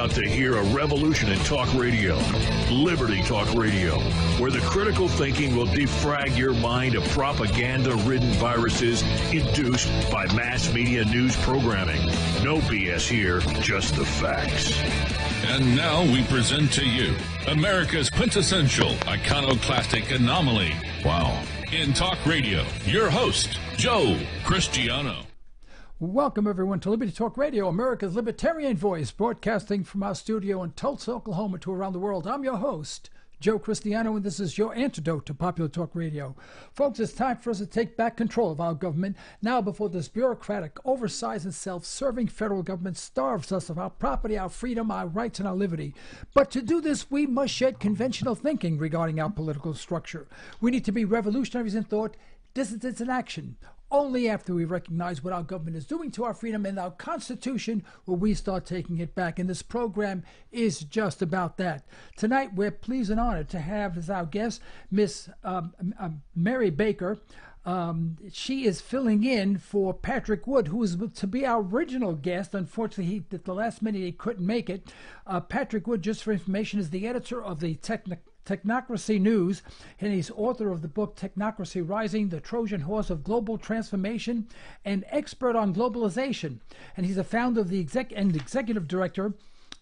about to hear a revolution in talk radio, Liberty Talk Radio, where the critical thinking will defrag your mind of propaganda-ridden viruses induced by mass media news programming. No BS here, just the facts. And now we present to you America's quintessential iconoclastic anomaly. Wow. In talk radio, your host, Joe Cristiano. Welcome, everyone, to Liberty Talk Radio, America's libertarian voice, broadcasting from our studio in Tulsa, Oklahoma, to around the world. I'm your host, Joe Cristiano, and this is your antidote to popular talk radio. Folks, it's time for us to take back control of our government now before this bureaucratic, oversized, and self-serving federal government starves us of our property, our freedom, our rights, and our liberty. But to do this, we must shed conventional thinking regarding our political structure. We need to be revolutionaries in thought, dissidents in action. Only after we recognize what our government is doing to our freedom and our Constitution will we start taking it back. And this program is just about that. Tonight, we're pleased and honored to have as our guest Miss Mary Baker. She is filling in for Patrick Wood, who was to be our original guest. Unfortunately, at the last minute, he couldn't make it. Patrick Wood, just for information, is the editor of the Technocracy News, and he's author of the book Technocracy Rising, the Trojan Horse of Global Transformation, and expert on globalization. And he's a founder of the executive director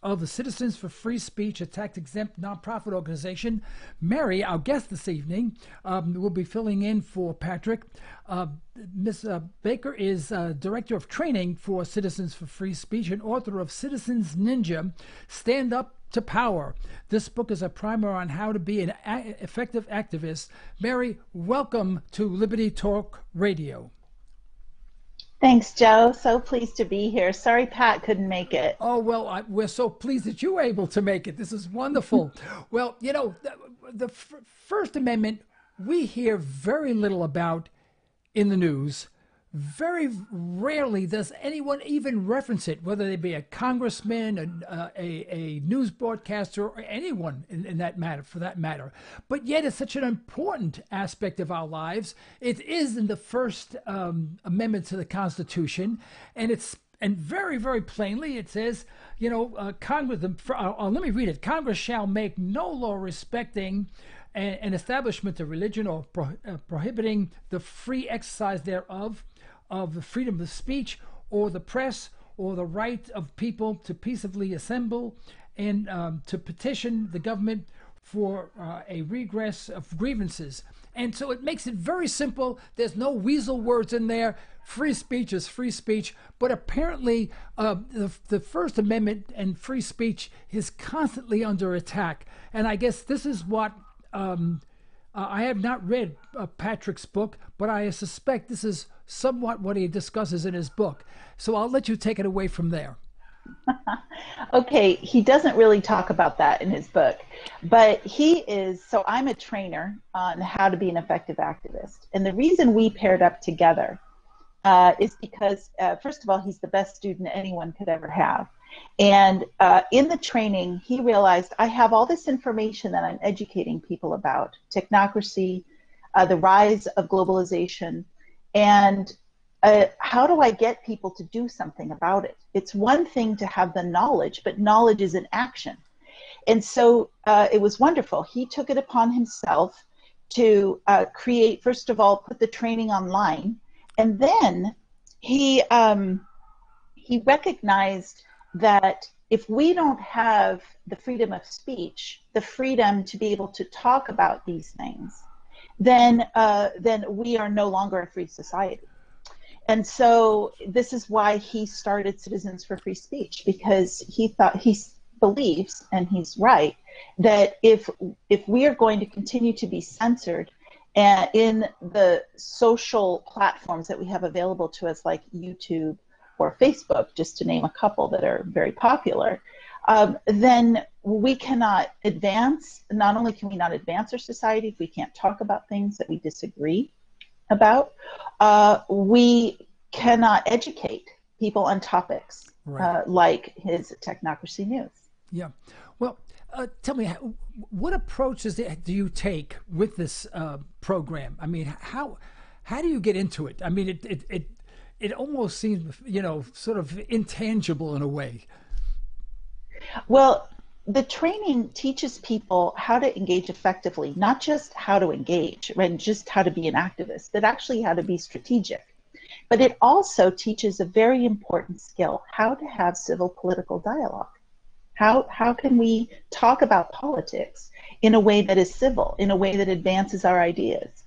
of the Citizens for Free Speech, a tax-exempt nonprofit organization. Mary, our guest this evening, will be filling in for Patrick. Ms. Baker is Director of Training for Citizens for Free Speech and author of Citizens Ninja, Stand Up to Power. This book is a primer on how to be an effective activist. Mary, welcome to Liberty Talk Radio. Thanks, Joe. So pleased to be here. Sorry Pat couldn't make it. Oh, well, we're so pleased that you were able to make it. This is wonderful. Well, you know, the First Amendment, we hear very little about in the news. Very rarely does anyone even reference it, whether they be a congressman, a news broadcaster, or anyone in that matter, for that matter. But yet it's such an important aspect of our lives. It is in the First Amendment to the Constitution, and very, very plainly it says, you know, Congress. Let me read it. Congress shall make no law respecting an establishment of religion or prohibiting the free exercise thereof, of the freedom of speech or the press or the right of people to peaceably assemble and to petition the government for a regress of grievances. And so it makes it very simple. There's no weasel words in there. Free speech is free speech. But apparently the First Amendment and free speech is constantly under attack. And I guess this is what I have not read Patrick's book, but I suspect this is somewhat what he discusses in his book. So I'll let you take it away from there. Okay, he doesn't really talk about that in his book, but so I'm a trainer on how to be an effective activist. And the reason we paired up together is because, first of all, he's the best student anyone could ever have. And in the training, he realized I have all this information that I'm educating people about, technocracy, the rise of globalization, and how do I get people to do something about it? It's one thing to have the knowledge, but knowledge is an action. And so it was wonderful. He took it upon himself to create, first of all, put the training online, and then he recognized that if we don't have the freedom of speech, the freedom to be able to talk about these things, then we are no longer a free society. And so this is why he started Citizens for Free Speech, because he believes, and he's right, that if we are going to continue to be censored in the social platforms that we have available to us, like YouTube or Facebook, just to name a couple that are very popular, then we cannot advance. Not only can we not advance our society if we can't talk about things that we disagree about, we cannot educate people on topics like his Technocracy News. Yeah. Well, tell me, what approaches do you take with this program? I mean, how do you get into it? I mean, it almost seems, sort of intangible in a way. Well, the training teaches people how to engage effectively, not just how to engage, right, just how to be an activist, but actually how to be strategic. But it also teaches a very important skill, how to have civil political dialogue. How can we talk about politics in a way that is civil, in a way that advances our ideas?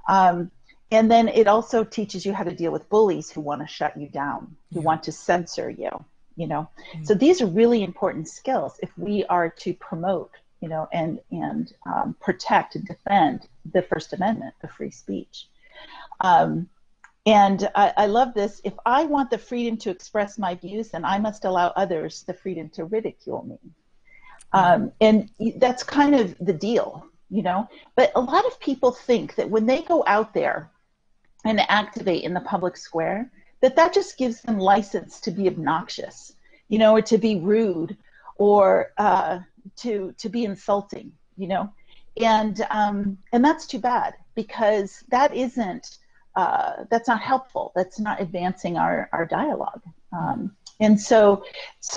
And then it also teaches you how to deal with bullies who want to shut you down, who want to censor you, you know. So these are really important skills if we are to promote, you know, and protect and defend the First Amendment, the free speech. And I love this. If I want the freedom to express my views, then I must allow others the freedom to ridicule me. And that's kind of the deal, you know. But a lot of people think that when they go out there and activate in the public square, that just gives them license to be obnoxious, you know, or to be rude, or to be insulting, you know. And that's too bad, because that isn't. That's not helpful. That's not advancing our dialogue. And so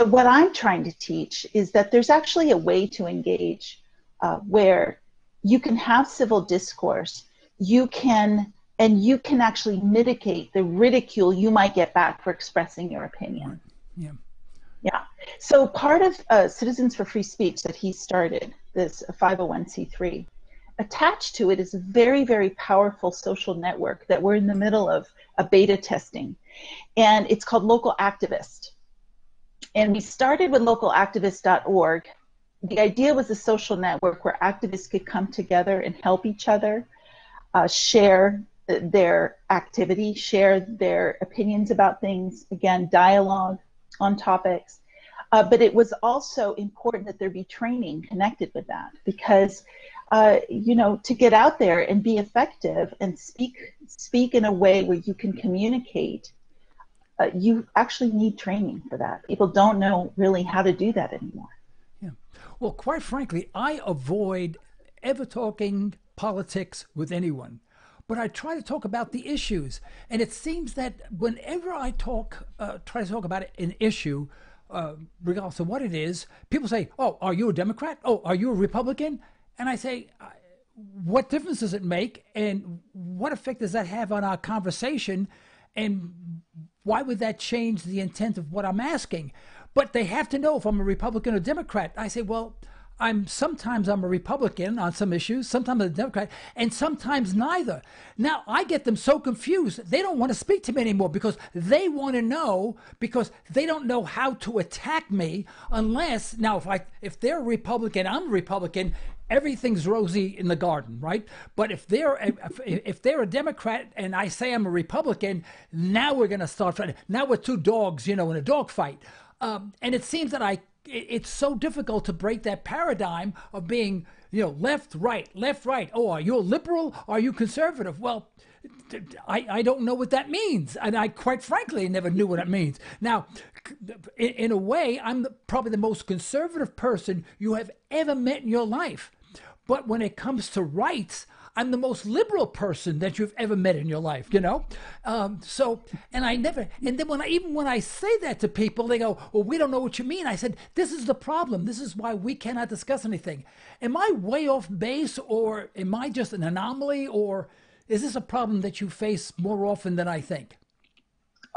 what I'm trying to teach is that there's actually a way to engage where you can have civil discourse, you can actually mitigate the ridicule you might get back for expressing your opinion. Yeah. Yeah. So part of Citizens for Free Speech that he started, this 501c3, attached to it is a very, very powerful social network that we're in the middle of a beta testing. And it's called Local Activist. And we started with localactivist.org. The idea was a social network where activists could come together and help each other, share their activity, share their opinions about things, again, dialogue on topics. But it was also important that there be training connected with that, because you know, to get out there and be effective and speak in a way where you can communicate, you actually need training for that. People don't know really how to do that anymore. Yeah. Well, quite frankly, I avoid ever talking politics with anyone, but I try to talk about the issues. And it seems that whenever I try to talk about an issue, regardless of what it is, people say, "Oh, are you a Democrat? Oh, are you a Republican?" And I say, what difference does it make? And what effect does that have on our conversation? And why would that change the intent of what I'm asking? But they have to know if I'm a Republican or Democrat. I say, well, sometimes I'm a Republican on some issues, sometimes I'm a Democrat, and sometimes neither. Now, I get them so confused, they don't want to speak to me anymore, because they want to know, because they don't know how to attack me unless, now, if they're a Republican, I'm a Republican, everything's rosy in the garden, right? But if they're a Democrat and I say I'm a Republican, now we're going to start fighting. Now we're two dogs, you know, in a dog fight. And it seems that it's so difficult to break that paradigm of being, you know, left, right. Oh, are you a liberal? Are you conservative? Well, I don't know what that means. And I, quite frankly, never knew what it means. Now, in a way, I'm probably the most conservative person you have ever met in your life. But when it comes to rights, I'm the most liberal person that you've ever met in your life, you know? And then when I say that to people, they go, well, we don't know what you mean. I said, this is the problem. This is why we cannot discuss anything. Am I way off base, or am I just an anomaly, or is this a problem that you face more often than I think?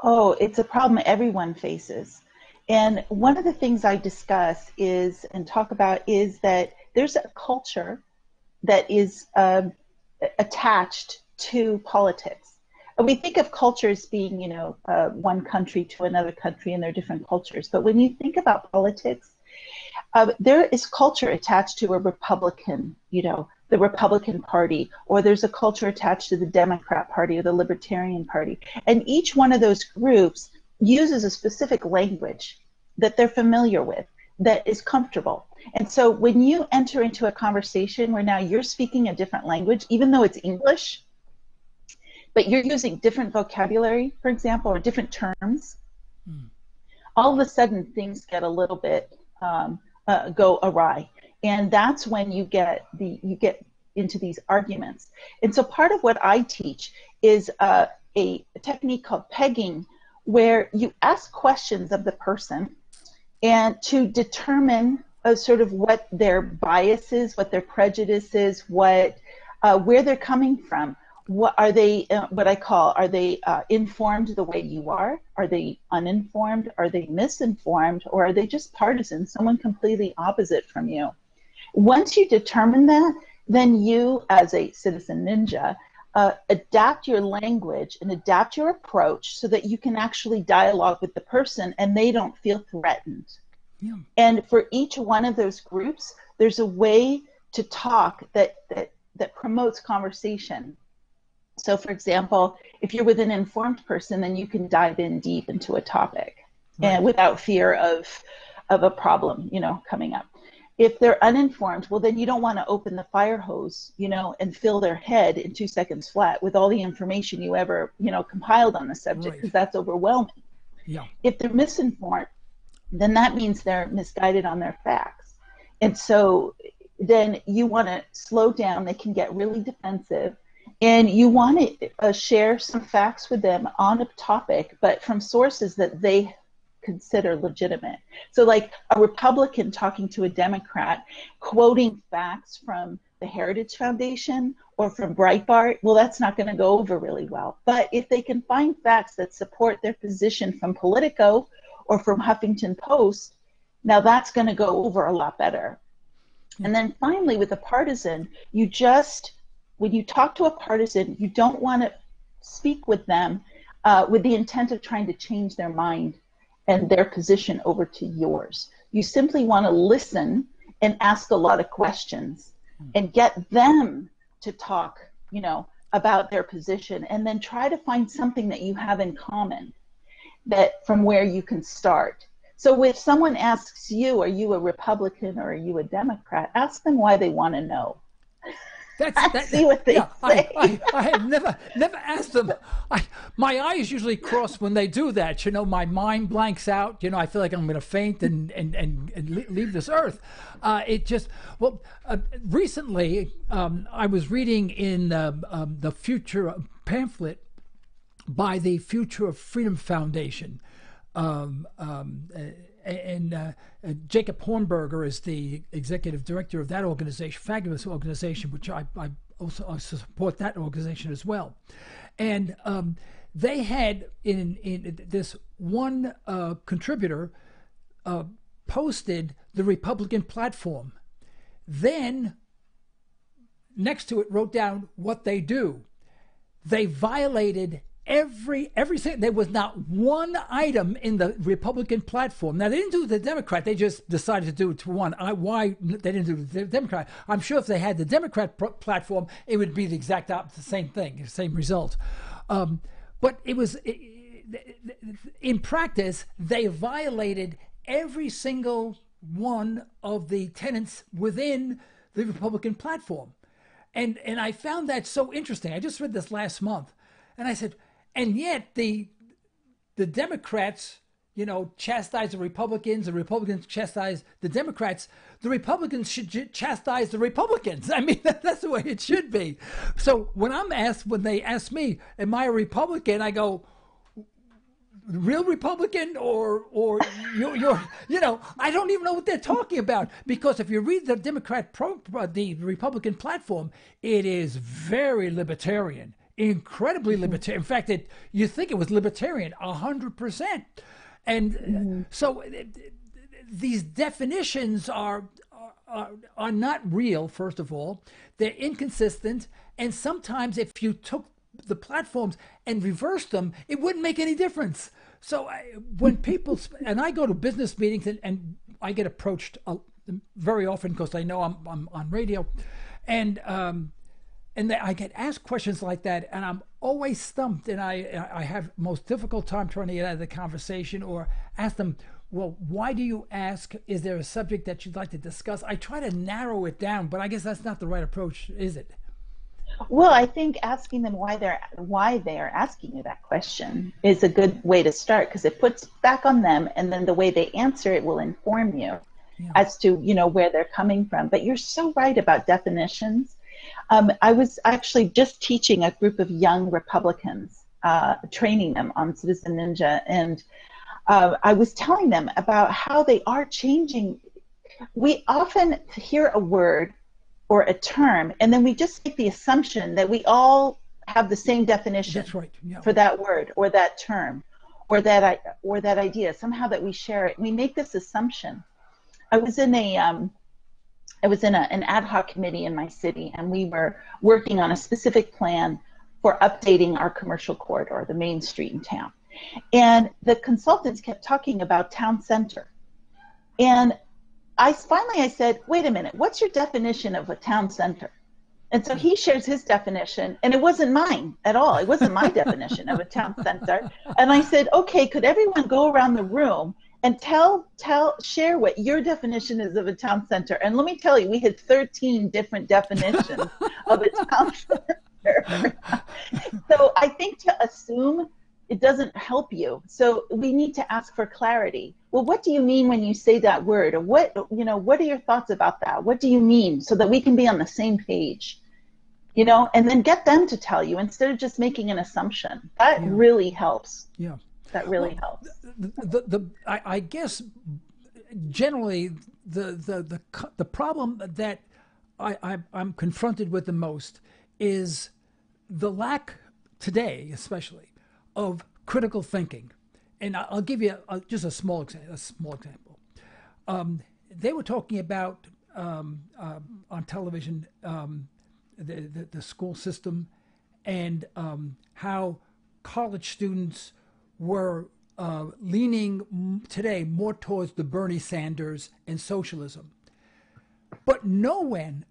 Oh, it's a problem everyone faces. And one of the things I discuss and talk about is that there's a culture that is attached to politics. And we think of culture as being, you know, one country to another country, and there are different cultures. But when you think about politics, there is culture attached to a Republican, you know, the Republican Party, or there's a culture attached to the Democrat Party or the Libertarian Party. And each one of those groups uses a specific language that they're familiar with, that is comfortable. And so when you enter into a conversation where now you're speaking a different language, even though it's English, but you're using different vocabulary, for example, or different terms, all of a sudden things get a little bit go awry. And that's when you get into these arguments. And so part of what I teach is a technique called pegging, where you ask questions of the person, and to determine sort of what their bias is, what their prejudice is, where they're coming from. What are they? Are they informed the way you are? Are they uninformed? Are they misinformed? Or are they just partisan, someone completely opposite from you? Once you determine that, then you, as a citizen ninja, adapt your language and adapt your approach so that you can actually dialogue with the person and they don't feel threatened. Yeah. And for each one of those groups, there's a way to talk that promotes conversation. So, for example, if you're with an informed person, then you can dive in deep into a topic, right, and without fear of a problem, coming up. If they're uninformed, well, then you don't want to open the fire hose, and fill their head in 2 seconds flat with all the information you ever, compiled on the subject, because that's overwhelming. Yeah. If they're misinformed, then that means they're misguided on their facts. And so then you want to slow down. They can get really defensive. And you want to share some facts with them on a topic, but from sources that they consider legitimate. So like a Republican talking to a Democrat, quoting facts from the Heritage Foundation or from Breitbart, well, that's not going to go over really well. But if they can find facts that support their position from Politico or from Huffington Post, now that's going to go over a lot better. And then finally, with a partisan, when you talk to a partisan, you don't want to speak with them with the intent of trying to change their mind and their position over to yours. You simply want to listen and ask a lot of questions and get them to talk, about their position, and then try to find something that you have in common that from where you can start. So if someone asks you, are you a Republican or are you a Democrat, ask them why they want to know. See what they say. I have never asked them. My eyes usually cross when they do that. My mind blanks out. I feel like I'm going to faint and leave this earth. Recently I was reading in the Future pamphlet by the Future of Freedom Foundation. Jacob Hornberger is the executive director of that organization, fabulous organization, which I also support that organization as well. And they had in this one contributor posted the Republican platform. Then next to it wrote down what they do. They violated everything. There was not one item in the Republican platform. Now, they didn't do the Democrat. They just decided to do it to one. Why they didn't do the Democrat? I'm sure if they had the Democrat platform, it would be the exact opposite, same thing, same result. But it was, in practice, they violated every single one of the tenets within the Republican platform. And I found that so interesting. I just read this last month, and I said, and yet the Democrats, chastise the Republicans chastise the Democrats. The Republicans should chastise the Republicans. I mean, that's the way it should be. So when they ask me, am I a Republican? I go, real Republican or you're I don't even know what they're talking about, because if you read the the Republican platform, it is very libertarian. Incredibly libertarian. In fact, you think it was libertarian 100%. And so these definitions are not real, first of all. They're inconsistent. And sometimes if you took the platforms and reversed them, it wouldn't make any difference. So when people, and I go to business meetings and I get approached very often because I know I'm on radio, and I get asked questions like that, and I'm always stumped, and I have most difficult time trying to get out of the conversation or ask them, well, why do you ask? Is there a subject that you'd like to discuss? I try to narrow it down, but I guess that's not the right approach, is it? Well, I think asking them why they are asking you that question is a good way to start, because it puts back on them, and then the way they answer it will inform you as to where they're coming from. But you're so right about definitions. I was actually just teaching a group of young Republicans, training them on Citizen Ninja, and I was telling them about how they are changing. We often hear a word or a term, and then we just make the assumption that we all have the same definition. That's right. Yeah. For that word or that term or that idea, somehow that we share it. We make this assumption. I was in an ad hoc committee in my city, and we were working on a specific plan for updating our commercial corridor, the main street in town. And the consultants kept talking about town center. And I said, wait a minute, what's your definition of a town center? And so he shares his definition, and it wasn't mine at all. It wasn't my definition of a town center. And I said, okay, could everyone go around the room and share what your definition is of a town center? And let me tell you, we had 13 different definitions of a town center. So I think to assume, it doesn't help you. So we need to ask for clarity. Well, what do you mean when you say that word? Or what are your thoughts about that? What do you mean? So that we can be on the same page, and then get them to tell you instead of just making an assumption. That really helps. Yeah. That really helps. I guess generally the problem that I'm confronted with the most is the lack today, especially, of critical thinking. And I'll give you just a small example. They were talking about on television the school system and how college students were leaning today more towards the Bernie Sanders and socialism. But nowhere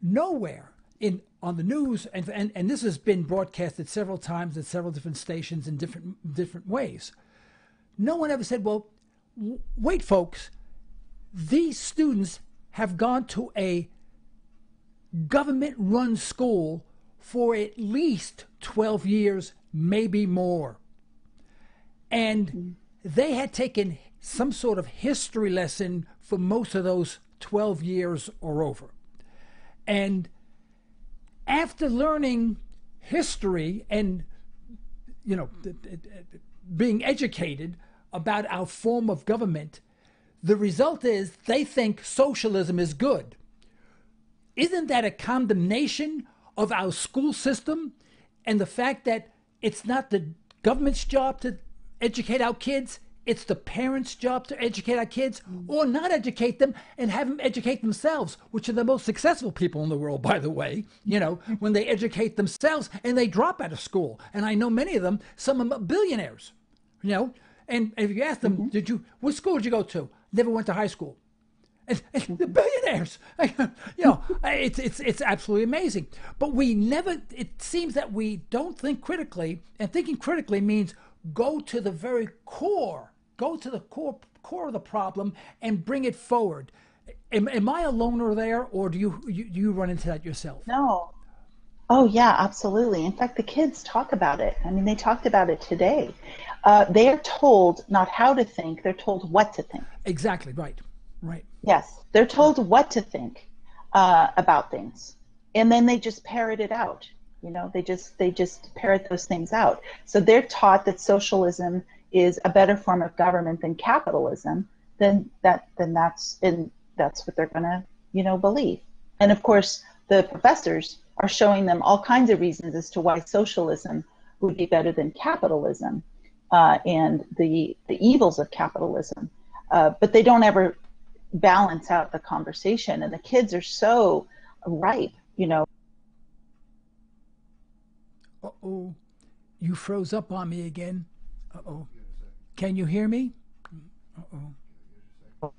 on the news, and this has been broadcasted several times at several different stations in different ways. No one ever said, well, wait, folks, these students have gone to a government-run school for at least 12 years, maybe more. And they had taken some sort of history lesson for most of those 12 years or over. And after learning history and, being educated about our form of government, the result is they think socialism is good. Isn't that a condemnation of our school system and the fact that it's not the government's job to educate our kids? It's the parents' job to educate our kids, or not educate them and have them educate themselves, which are the most successful people in the world, by the way, when they educate themselves and they drop out of school. And I know many of them, some of them are billionaires, and if you ask them, what school did you go to? Never went to high school. And the billionaires, it's absolutely amazing. But it seems that we don't think critically, and thinking critically means go to the very core of the problem and bring it forward. Am I a loner there, or do you run into that yourself? No. Oh yeah, absolutely. In fact, the kids talk about it. I mean, they talked about it today. They are told not how to think; they're told what to think. Exactly right. Right. Yes, they're told what to think about things, and then they just parrot it out. They just parrot those things out. So they're taught that socialism is a better form of government than capitalism. Then that's what they're going to believe. And of course, the professors are showing them all kinds of reasons as to why socialism would be better than capitalism and the evils of capitalism. But they don't ever balance out the conversation, and the kids are so ripe, Uh-oh, you froze up on me again. Uh-oh. Can you hear me? Uh-oh.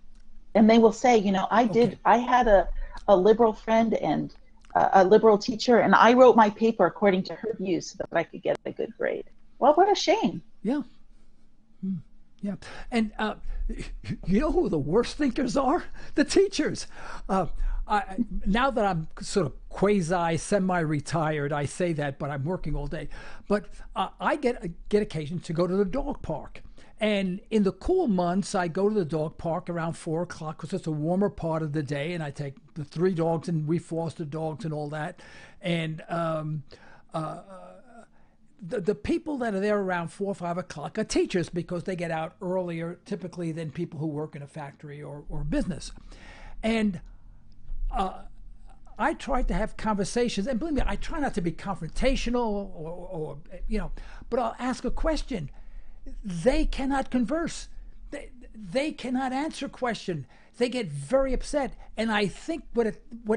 And they will say, I had a liberal friend and a liberal teacher, and I wrote my paper according to her views so that I could get a good grade. Well, what a shame. Yeah. Yeah. And you know who the worst thinkers are? The teachers. Now that I'm sort of semi-retired, I say that, but I'm working all day. But I get occasion to go to the dog park. And in the cool months, I go to the dog park around 4 o'clock because it's a warmer part of the day. And I take the 3 dogs, and we foster dogs and all that. And the people that are there around 4 or 5 o'clock are teachers because they get out earlier typically than people who work in a factory or business. And I try to have conversations, and believe me, I try not to be confrontational or but I'll ask a question. They cannot converse. They cannot answer a question. They get very upset. And I think what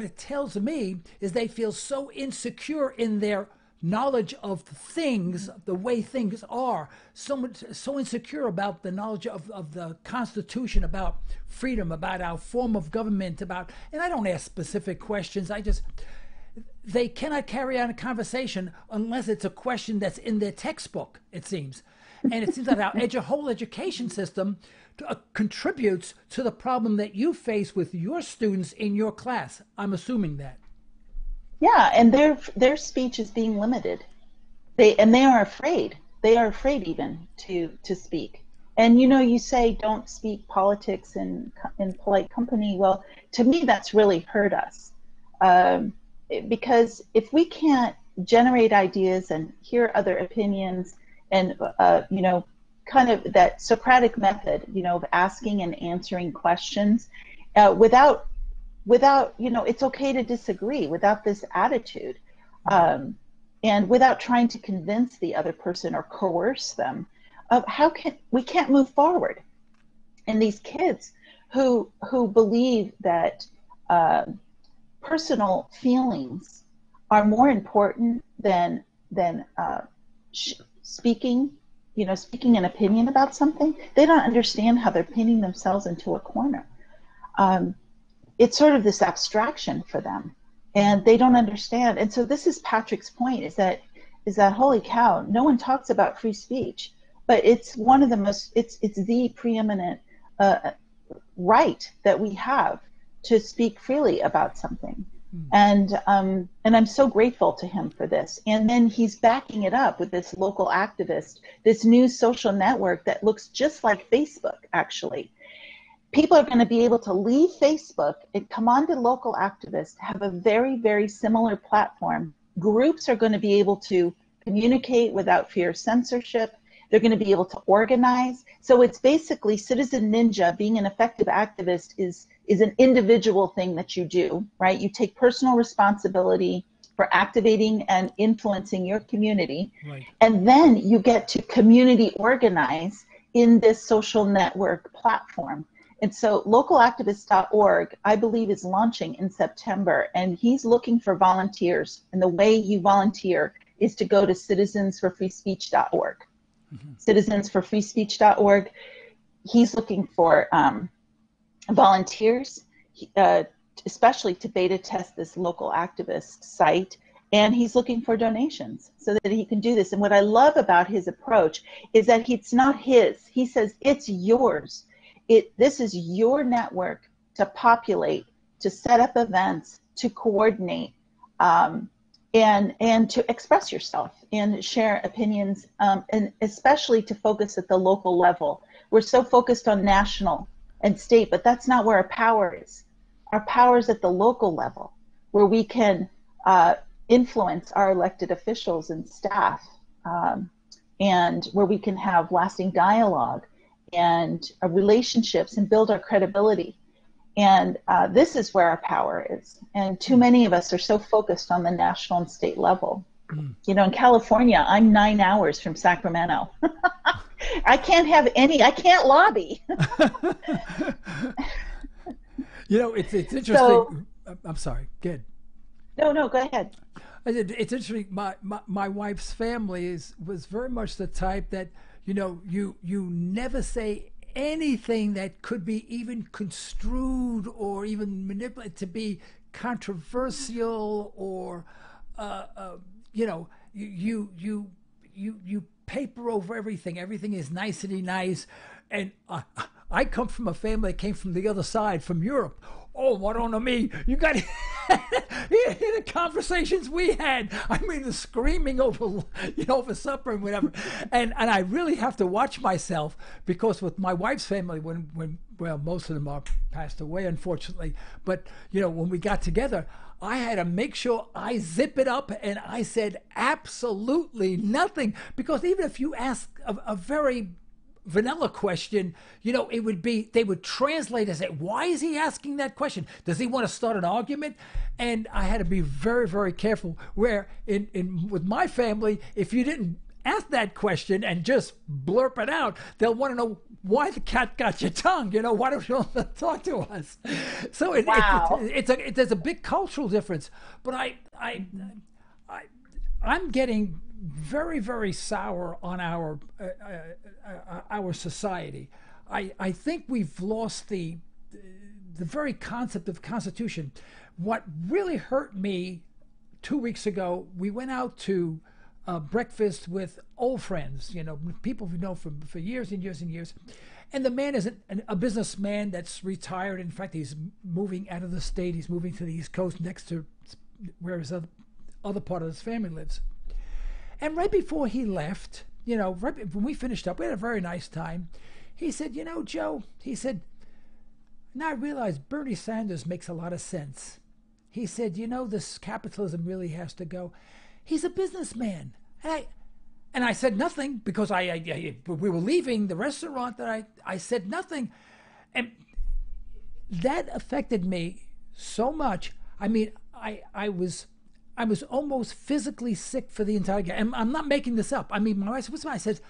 it tells me is they feel so insecure in their knowledge of things, the way things are, so insecure about the knowledge of the Constitution, about freedom, about our form of government, and I don't ask specific questions. They cannot carry on a conversation unless it's a question that's in their textbook, it seems. And it seems that our whole education system contributes to the problem that you face with your students in your class. I'm assuming that. Yeah, and their speech is being limited. They are afraid. They are afraid even to speak. And you say don't speak politics in polite company. Well, to me, that's really hurt us, because if we can't generate ideas and hear other opinions, and kind of that Socratic method, of asking and answering questions, without it's okay to disagree, without this attitude, and without trying to convince the other person or coerce them, we can't move forward. And these kids who believe that personal feelings are more important than speaking an opinion about something, they don't understand how they're painting themselves into a corner. It's sort of this abstraction for them, and they don't understand. And so this is Patrick's point, is that holy cow, no one talks about free speech, but it's one of the most, it's the preeminent right that we have to speak freely about something. And I'm so grateful to him for this. And then he's backing it up with this local activist, this new social network that looks just like Facebook, actually. People are going to be able to leave Facebook and come on to local activists, have a very, very similar platform. Groups are going to be able to communicate without fear of censorship. They're going to be able to organize. So it's basically Citizen Ninja. Being an effective activist is an individual thing that you do, right? You take personal responsibility for activating and influencing your community. Right. And then you get to community organize in this social network platform. And so localactivist.org, I believe, is launching in September, and he's looking for volunteers. And the way you volunteer is to go to citizensforfreespeech.org. Citizensforfreespeech.org. He's looking for volunteers, especially to beta test this local activist site. And he's looking for donations so that he can do this. And what I love about his approach is that it's not his. He says, it's yours. This is your network to populate, to set up events, to coordinate, and to express yourself and share opinions, and especially to focus at the local level. We're so focused on national and state, but that's not where our power is. Our power is at the local level, where we can influence our elected officials and staff, and where we can have lasting dialogue and relationships and build our credibility. And this is where our power is. And too many of us are so focused on the national and state level. In California, I'm 9 hours from Sacramento. I can't lobby. It's interesting. So, I'm sorry. Good. No, go ahead. It's interesting. My wife's family was very much the type that, you never say anything that could be even construed or even manipulated to be controversial, or you paper over everything. Everything is nicety nice, and I come from a family that came from the other side, from Europe. Oh, what on me? You got the conversations we had. I mean, the screaming over, over supper and whatever. And I really have to watch myself, because with my wife's family, when well, most of them are passed away, unfortunately. But, when we got together, I had to make sure I zip it up, and I said absolutely nothing. Because even if you ask a very vanilla question, it would be, they would translate and say, why is he asking that question? Does he want to start an argument? And I had to be very, very careful. Where with my family, if you didn't ask that question and just blurp it out, they'll want to know why the cat got your tongue. Why don't you want to talk to us? So there's a big cultural difference. But I'm getting very, very sour on our society. I think we've lost the very concept of Constitution. What really hurt me 2 weeks ago, we went out to breakfast with old friends, people we've known for years and years and years. And the man is a businessman that's retired. In fact, he's moving out of the state. He's moving to the East Coast, next to where his other part of his family lives. And right before he left, right when we finished up, we had a very nice time. He said, Joe, he said, now I realize Bernie Sanders makes a lot of sense. He said, this capitalism really has to go. He's a businessman. And I said nothing, because we were leaving the restaurant, that I said nothing. And that affected me so much. I mean, I was almost physically sick for the entire game. And I'm not making this up. I mean, my wife, I said,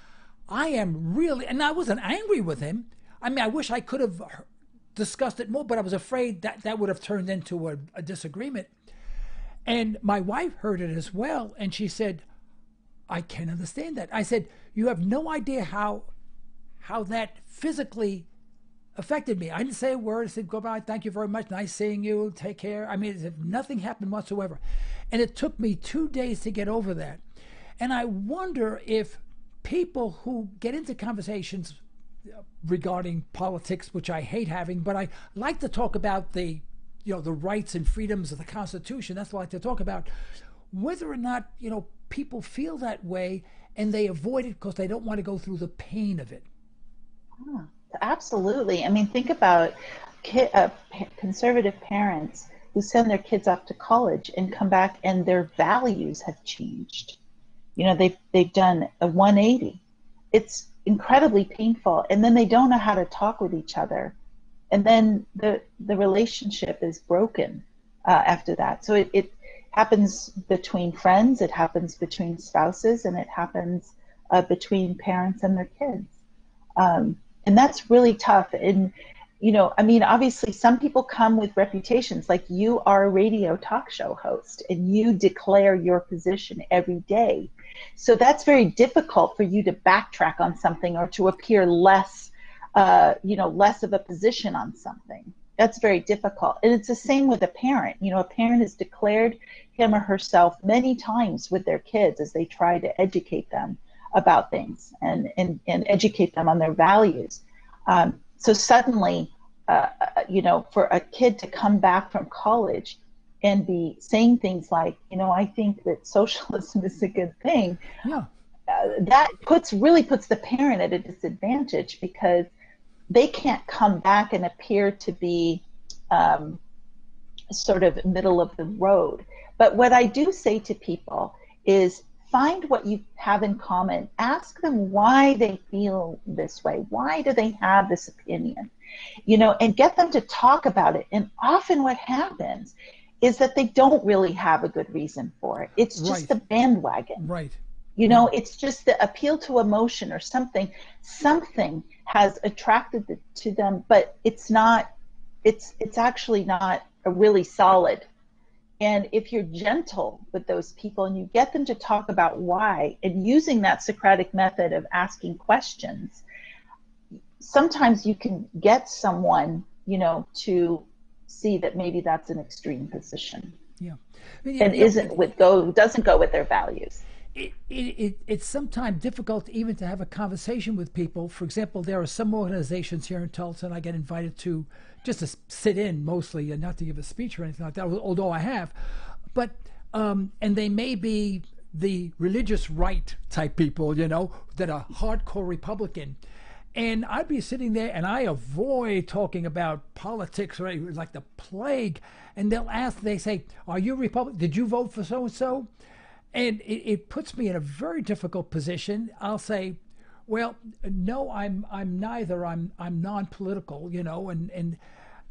I am really, and I wasn't angry with him. I mean, I wish I could have discussed it more, but I was afraid that would have turned into a disagreement. And my wife heard it as well, and she said, I can understand that. I said, you have no idea how that physically affected me. I didn't say a word. I said, goodbye, thank you very much, nice seeing you, take care. I mean, as if nothing happened whatsoever. And it took me 2 days to get over that. And I wonder if people who get into conversations regarding politics, which I hate having, but I like to talk about the rights and freedoms of the Constitution. That's what I like to talk about. Whether or not, people feel that way and they avoid it because they don't want to go through the pain of it. Oh, absolutely. I mean, think about conservative parents who send their kids off to college and come back and their values have changed. They've done a 180. It's incredibly painful. And then they don't know how to talk with each other. And then the relationship is broken after that. So it happens between friends, it happens between spouses, and it happens between parents and their kids. And that's really tough. And, obviously some people come with reputations, like you are a radio talk show host and you declare your position every day. So that's very difficult for you to backtrack on something or to appear less of a position on something. That's very difficult. And it's the same with a parent. A parent has declared him or herself many times with their kids as they try to educate them about things and educate them on their values. So suddenly, for a kid to come back from college and be saying things like, I think that socialism is a good thing. Yeah. That really puts the parent at a disadvantage, because they can't come back and appear to be sort of middle of the road. But what I do say to people is find what you have in common. Ask them why they feel this way. Why do they have this opinion? And get them to talk about it. And often what happens is that they don't really have a good reason for it. It's just the bandwagon. Right. It's just the appeal to emotion or something. Something has attracted to them, but it's actually not a really solid. And if you're gentle with those people and you get them to talk about why, and using that Socratic method of asking questions, sometimes you can get someone, to see that maybe that's an extreme position. Yeah. And doesn't go with their values. it's sometimes difficult even to have a conversation with people. For example, there are some organizations here in Tulsa, and I get invited to just to sit in mostly, and not to give a speech or anything like that, although I have. But and they may be the religious right type people, you know, that are hardcore Republican. And I'd be sitting there, and I avoid talking about politics or like the plague. And they'll ask, they say, "Are you Republican? Did you vote for so and so?" And it puts me in a very difficult position. I'll say, "Well, no, I'm neither. I'm non-political," you know, and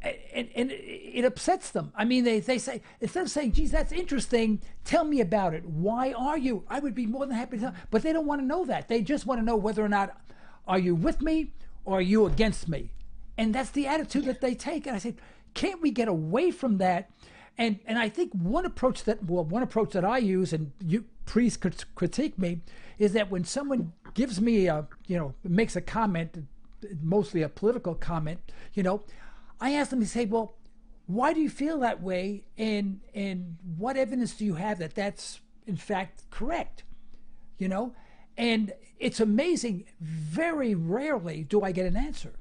it upsets them. I mean, they say, instead of saying, "Geez, that's interesting, tell me about it. Why are you?" I would be more than happy to tell. But they don't want to know that. They just want to know whether or not, are you with me or are you against me? And that's the attitude that they take. And I said, can't we get away from that? And I think one approach that I use, and you please critique me, is that when someone gives me makes a comment, mostly a political comment, you know, I ask them to say, well, why do you feel that way? And what evidence do you have that that's in fact correct? You know, and it's amazing. Very rarely do I get an answer.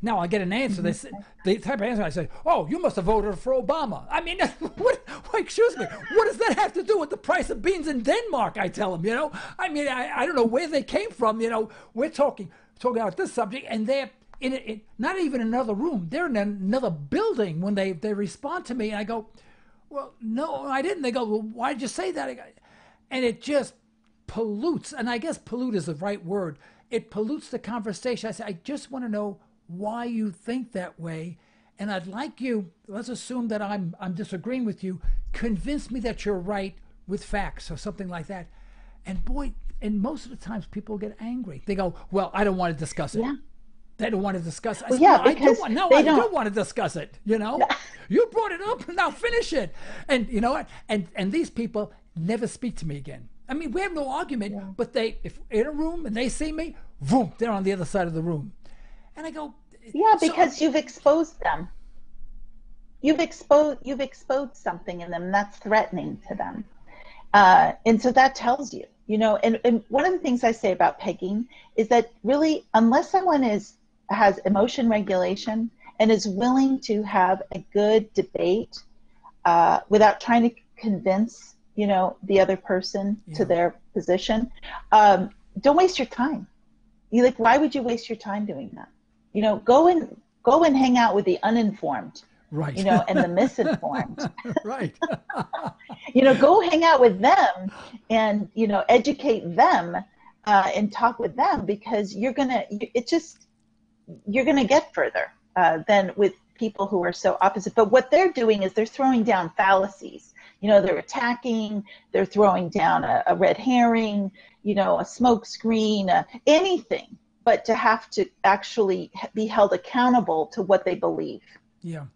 Now I get an answer. The type of answer I say, "Oh, you must have voted for Obama." I mean, what? Excuse me. What does that have to do with the price of beans in Denmark? I tell them, you know. I mean, I don't know where they came from. You know, we're talking about this subject, and they're in not even another room. They're in another building when they respond to me, and I go, "Well, no, I didn't." They go, "Well, why did you say that?" And it just pollutes, and I guess pollute is the right word. It pollutes the conversation. I say, I just want to know why you think that way, and I'd like you, let's assume that I'm disagreeing with you, convince me that you're right with facts or something like that. And boy, and most of the times people get angry. They go, "Well, I don't want to discuss it." Yeah. They don't want to discuss it. I Well, said, yeah, "No, I do want to discuss it, you know. You brought it up, now finish it." And you know what? And these people never speak to me again. I mean, we have no argument, but if in a room and they see me, boom, they're on the other side of the room. And I go, yeah, because you've exposed them. You've exposed something in them that's threatening to them. And so that tells you, you know, and one of the things I say about pegging is that really, unless someone has emotion regulation and is willing to have a good debate without trying to convince, you know, the other person to their position, don't waste your time. Why would you waste your time doing that? You know, go and hang out with the uninformed, right? You know, and the misinformed, right? You know, go hang out with them and, you know, educate them and talk with them, because you're gonna get further than with people who are so opposite. But what they're doing is they're throwing down fallacies. You know, they're attacking, they're throwing down a red herring, you know, a smoke screen, anything, but to have to actually be held accountable to what they believe. Yeah.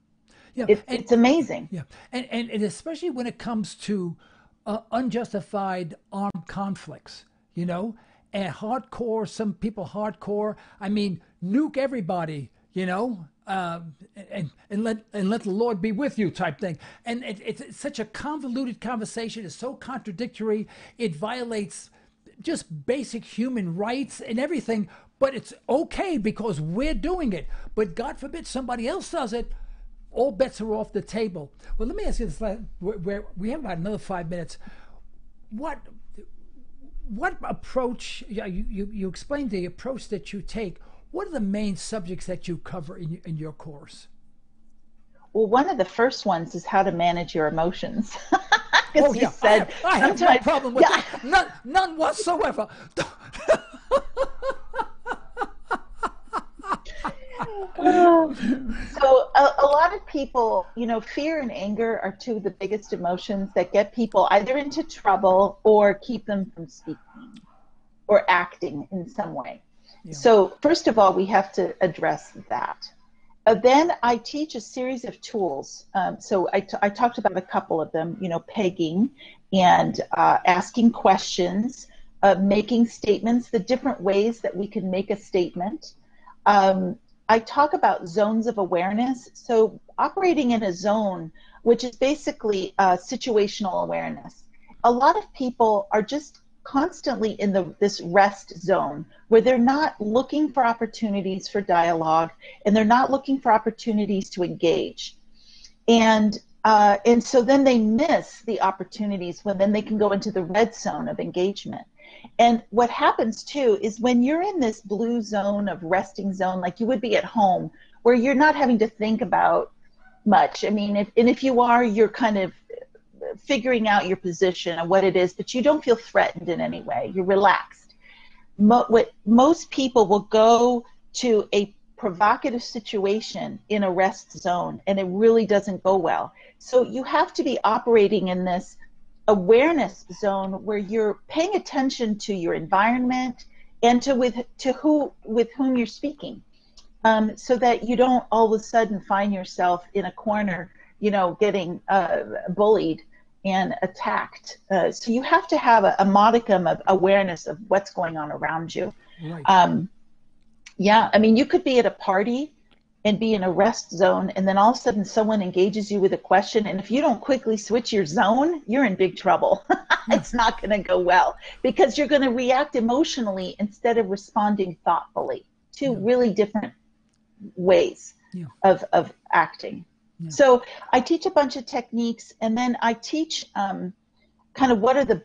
Yeah. It's amazing. Yeah. And especially when it comes to unjustified armed conflicts, you know, and some people hardcore, I mean, nuke everybody, you know, and let the Lord be with you type thing. And it's such a convoluted conversation. It's so contradictory. It violates just basic human rights and everything, but it's okay because we're doing it. But God forbid somebody else does it, all bets are off the table. Well, let me ask you this, where we have about another 5 minutes. What approach, you explained the approach that you take. What are the main subjects that you cover in your course? Well, one of the first ones is how to manage your emotions. Oh, yeah. I have no problem with that. None whatsoever. So a lot of people, you know, fear and anger are two of the biggest emotions that get people either into trouble or keep them from speaking or acting in some way. Yeah. So first of all, we have to address that. Then I teach a series of tools. So I talked about a couple of them, you know, pegging and asking questions, making statements, the different ways that we can make a statement. I talk about zones of awareness. So operating in a zone, which is basically situational awareness. A lot of people are just constantly in this rest zone where they're not looking for opportunities for dialogue, and they're not looking for opportunities to engage. And so then they miss the opportunities when then they can go into the red zone of engagement. And what happens too is when you're in this blue zone of resting zone, like you would be at home, where you're not having to think about much. I mean, if you are, you're kind of figuring out your position and what it is, but you don't feel threatened in any way. You're relaxed. Most people will go to a provocative situation in a rest zone, and it really doesn't go well. So you have to be operating in this awareness zone where you're paying attention to your environment and to whom you're speaking, so that you don't all of a sudden find yourself in a corner, getting bullied and attacked. So you have to have a modicum of awareness of what's going on around you. Right. Yeah, I mean, you could be at a party and be in a rest zone, and then all of a sudden someone engages you with a question, and if you don't quickly switch your zone, you're in big trouble. It's not going to go well, because you're going to react emotionally instead of responding thoughtfully. Two really different ways of acting. Yeah. So I teach a bunch of techniques, and then I teach kind of what are the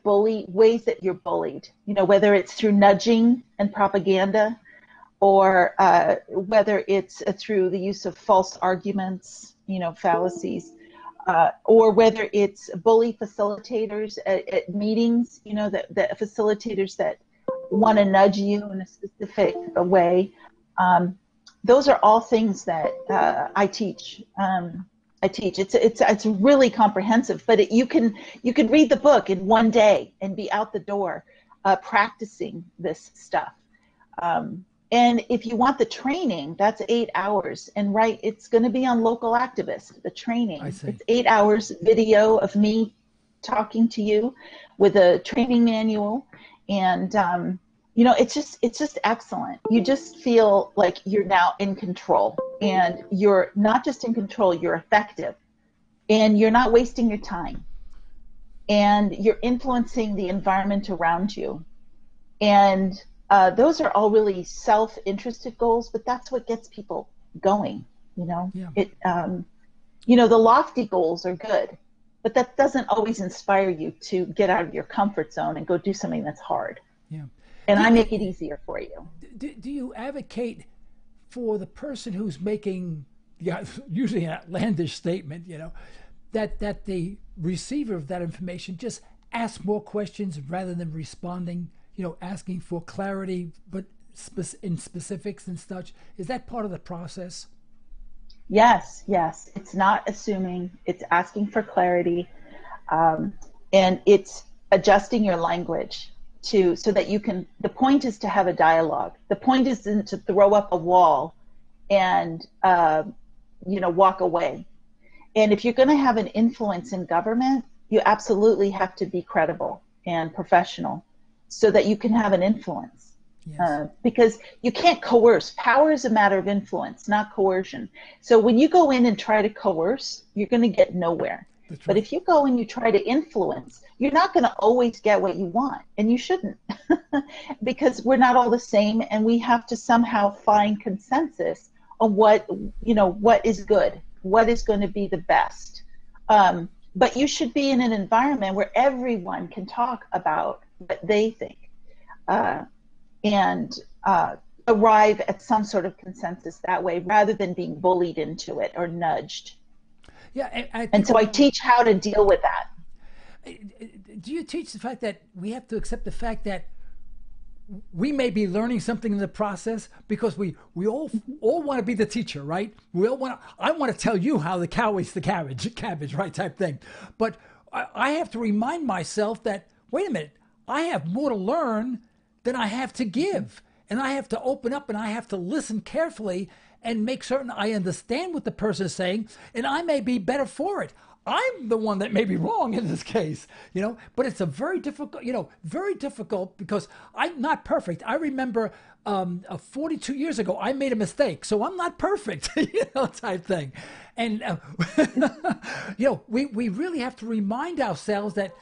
ways that you're bullied, whether it's through nudging and propaganda, or whether it's through the use of false arguments, fallacies, or whether it's bully facilitators at meetings, the facilitators that want to nudge you in a specific way. Those are all things that I teach. It's really comprehensive, but you can read the book in one day and be out the door practicing this stuff. And if you want the training, that's 8 hours. And it's going to be on Local Activist, the training. It's 8 hours video of me talking to you with a training manual. And, it's just excellent. You just feel like you're now in control. And you're not just in control, you're effective. And you're not wasting your time. And you're influencing the environment around you. And those are all really self-interested goals, but that's what gets people going. Yeah. The lofty goals are good, but that doesn't always inspire you to get out of your comfort zone and go do something that's hard. Yeah. And I make it easier for you. Do you advocate for the person who's making usually an outlandish statement, that the receiver of that information just ask more questions rather than responding? Asking for clarity, but in specifics and such. Is that part of the process? Yes. It's not assuming, it's asking for clarity. And it's adjusting your language so that you can, the point is to have a dialogue. The point isn't to throw up a wall and, walk away. And if you're going to have an influence in government, you absolutely have to be credible and professional, so that you can have an influence. Yes. Because you can't coerce. Power is a matter of influence, not coercion. So when you go in and try to coerce, you're going to get nowhere. That's right. But if you go and you try to influence, you're not going to always get what you want, and you shouldn't, because we're not all the same, and we have to somehow find consensus on what is good, what is going to be the best. But you should be in an environment where everyone can talk about what they think, and arrive at some sort of consensus that way, rather than being bullied into it or nudged. Yeah, and so I teach how to deal with that. Do you teach the fact that we have to accept the fact that we may be learning something in the process, because we all want to be the teacher, right? I want to tell you how the cow eats the cabbage, right, type thing. But I have to remind myself that, wait a minute, I have more to learn than I have to give. And I have to open up, and I have to listen carefully and make certain I understand what the person is saying, and I may be better for it. I'm the one that may be wrong in this case, but it's a very difficult, because I'm not perfect. I remember 42 years ago, I made a mistake, so I'm not perfect, type thing. And, we really have to remind ourselves that,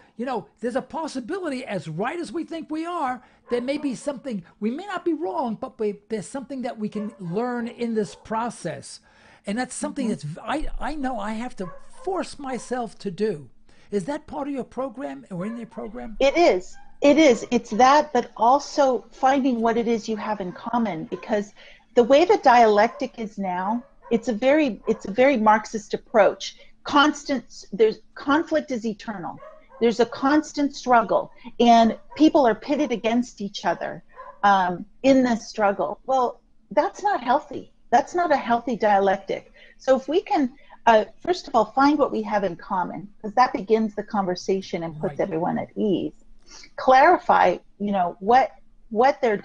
there's a possibility, as right as we think we are, there may be something, we may not be wrong, but there's something that we can learn in this process. And that's something that's, I know I have to force myself to do. Is that part of your program or in your program? It is. It is. It's that, but also finding what it is you have in common, because the way the dialectic is now, it's a very Marxist approach. There's conflict is eternal. There's a constant struggle, and people are pitted against each other in this struggle. Well, that's not healthy. That's not a healthy dialectic. So if we can, first of all, find what we have in common, because that begins the conversation and puts everyone at ease. Clarify,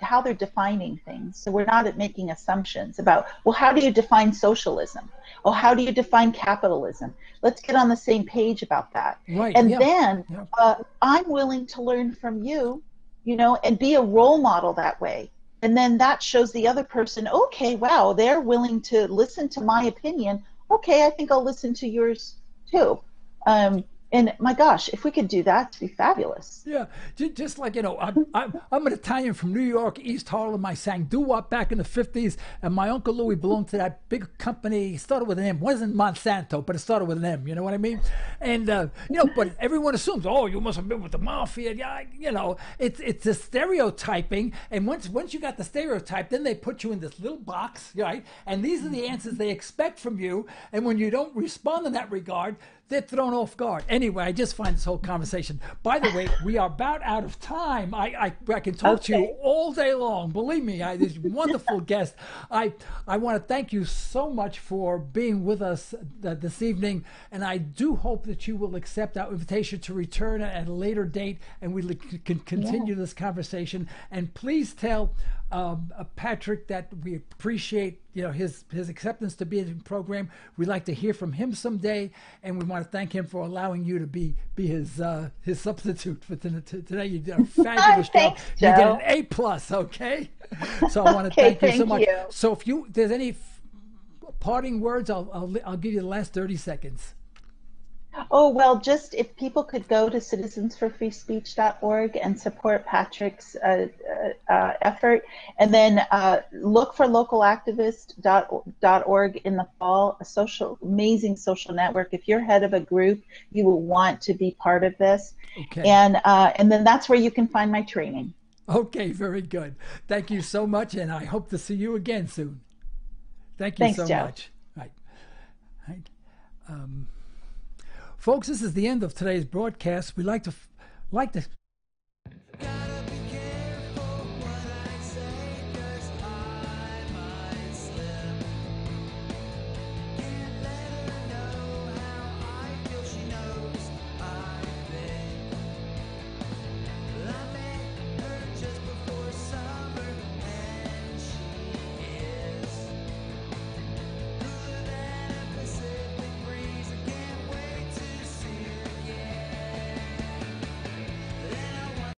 how they're defining things, so we're not making assumptions about, well, how do you define socialism? Or how do you define capitalism? Let's get on the same page about that. Right. And then I'm willing to learn from you, and be a role model that way. And then that shows the other person, okay, wow, they're willing to listen to my opinion. Okay, I think I'll listen to yours too. And my gosh, if we could do that, it'd be fabulous. Yeah, just like, I'm an Italian from New York, East Harlem. I sang doo-wop back in the 50s, and my Uncle Louis belonged to that big company. It started with an M. It wasn't Monsanto, but it started with an M, you know what I mean? And, but everyone assumes, oh, you must have been with the mafia. Yeah, it's a stereotyping, and once you got the stereotype, then they put you in this little box, right? And these are the answers they expect from you, and when you don't respond in that regard, they're thrown off guard. Anyway, I just find this whole conversation. By the way, we are about out of time. I can talk to you all day long. Believe me, this wonderful guest. I want to thank you so much for being with us this evening, and I do hope that you will accept our invitation to return at a later date, and we can continue this conversation. And please tell Patrick that we appreciate his acceptance to be in the program. We'd like to hear from him someday, and we want to thank him for allowing you to be his substitute for today. You did a fabulous job. Joe. You get an A+, okay? So I want to thank you so much. So if there's any parting words, I'll give you the last 30 seconds. Oh, well, just if people could go to citizensforfreespeech.org and support Patrick's effort, and then look for localactivist.org in the fall, amazing social network. If you're head of a group, you will want to be part of this. Okay. And then that's where you can find my training. Okay, very good. Thank you so much, and I hope to see you again soon. Thank you so much. Right. Folks, this is the end of today's broadcast. We like to